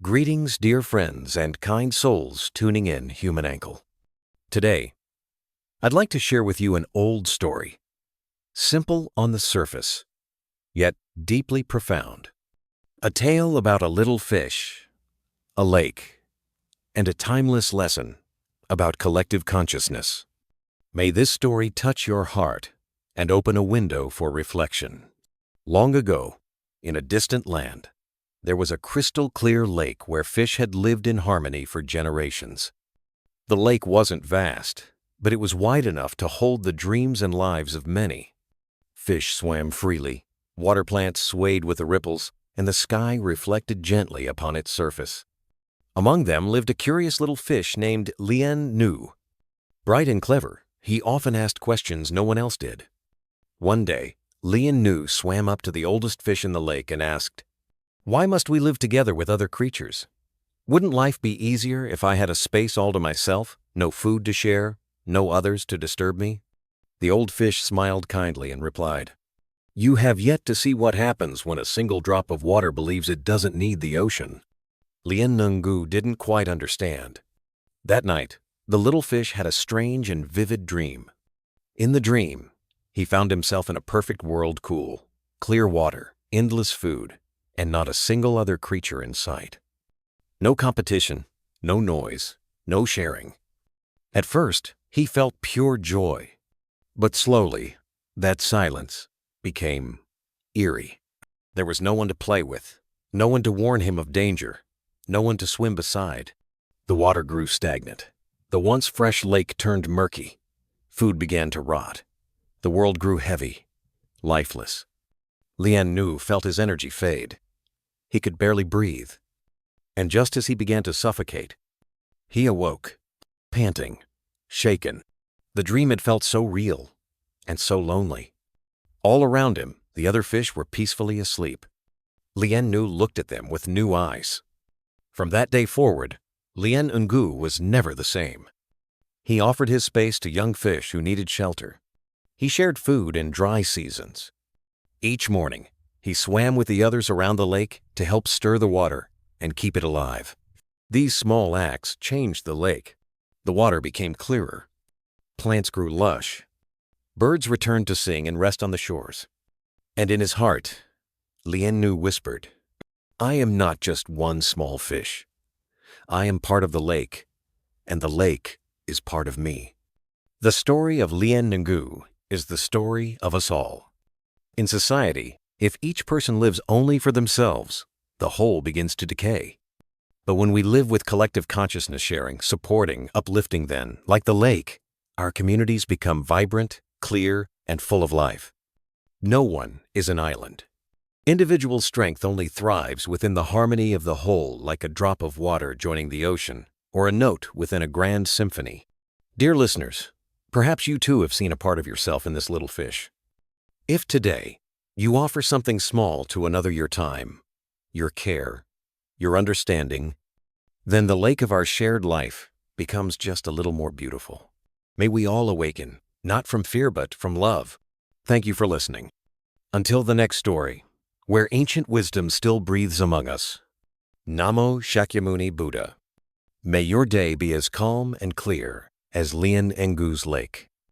Greetings, dear friends and kind souls tuning in Human Ankle. Today, I'd like to share with you an old story, simple on the surface, yet deeply profound. A tale about a little fish, a lake, and a timeless lesson about collective consciousness. May this story touch your heart and open a window for reflection. Long ago, in a distant land, there was a crystal-clear lake where fish had lived in harmony for generations. The lake wasn't vast, but it was wide enough to hold the dreams and lives of many. Fish swam freely, water plants swayed with the ripples, and the sky reflected gently upon its surface. Among them lived a curious little fish named Lien Nu. Bright and clever, he often asked questions no one else did. One day, Lien Nu swam up to the oldest fish in the lake and asked, "Why must we live together with other creatures? Wouldn't life be easier if I had a space all to myself, no food to share, no others to disturb me?" The old fish smiled kindly and replied, "You have yet to see what happens when a single drop of water believes it doesn't need the ocean." Lien Nungu didn't quite understand. That night, the little fish had a strange and vivid dream. In the dream, he found himself in a perfect world, cool, clear water, endless food, and not a single other creature in sight. No competition, no noise, no sharing. At first, he felt pure joy, but slowly, that silence became eerie. There was no one to play with, no one to warn him of danger, no one to swim beside. The water grew stagnant. The once fresh lake turned murky. Food began to rot. The world grew heavy, lifeless. Lien Nu felt his energy fade. He could barely breathe. And just as he began to suffocate, he awoke, panting, shaken. The dream had felt so real and so lonely. All around him, the other fish were peacefully asleep. Lien Nu looked at them with new eyes. From that day forward, Lien Ngu was never the same. He offered his space to young fish who needed shelter. He shared food in dry seasons. Each morning, he swam with the others around the lake to help stir the water and keep it alive. These small acts changed the lake. The water became clearer. Plants grew lush. Birds returned to sing and rest on the shores. And in his heart, Lien Nu whispered, "I am not just one small fish. I am part of the lake, and the lake is part of me." The story of Lien Ngu is the story of us all. In society, if each person lives only for themselves, the whole begins to decay. But when we live with collective consciousness sharing, supporting, uplifting, then, like the lake, our communities become vibrant, clear, and full of life. No one is an island. Individual strength only thrives within the harmony of the whole, like a drop of water joining the ocean, or a note within a grand symphony. Dear listeners, perhaps you too have seen a part of yourself in this little fish. If today, you offer something small to another, your time, your care, your understanding, then the lake of our shared life becomes just a little more beautiful. May we all awaken, not from fear but from love. Thank you for listening. Until the next story, where ancient wisdom still breathes among us. Namo Shakyamuni Buddha. May your day be as calm and clear as Lien Ngu's lake.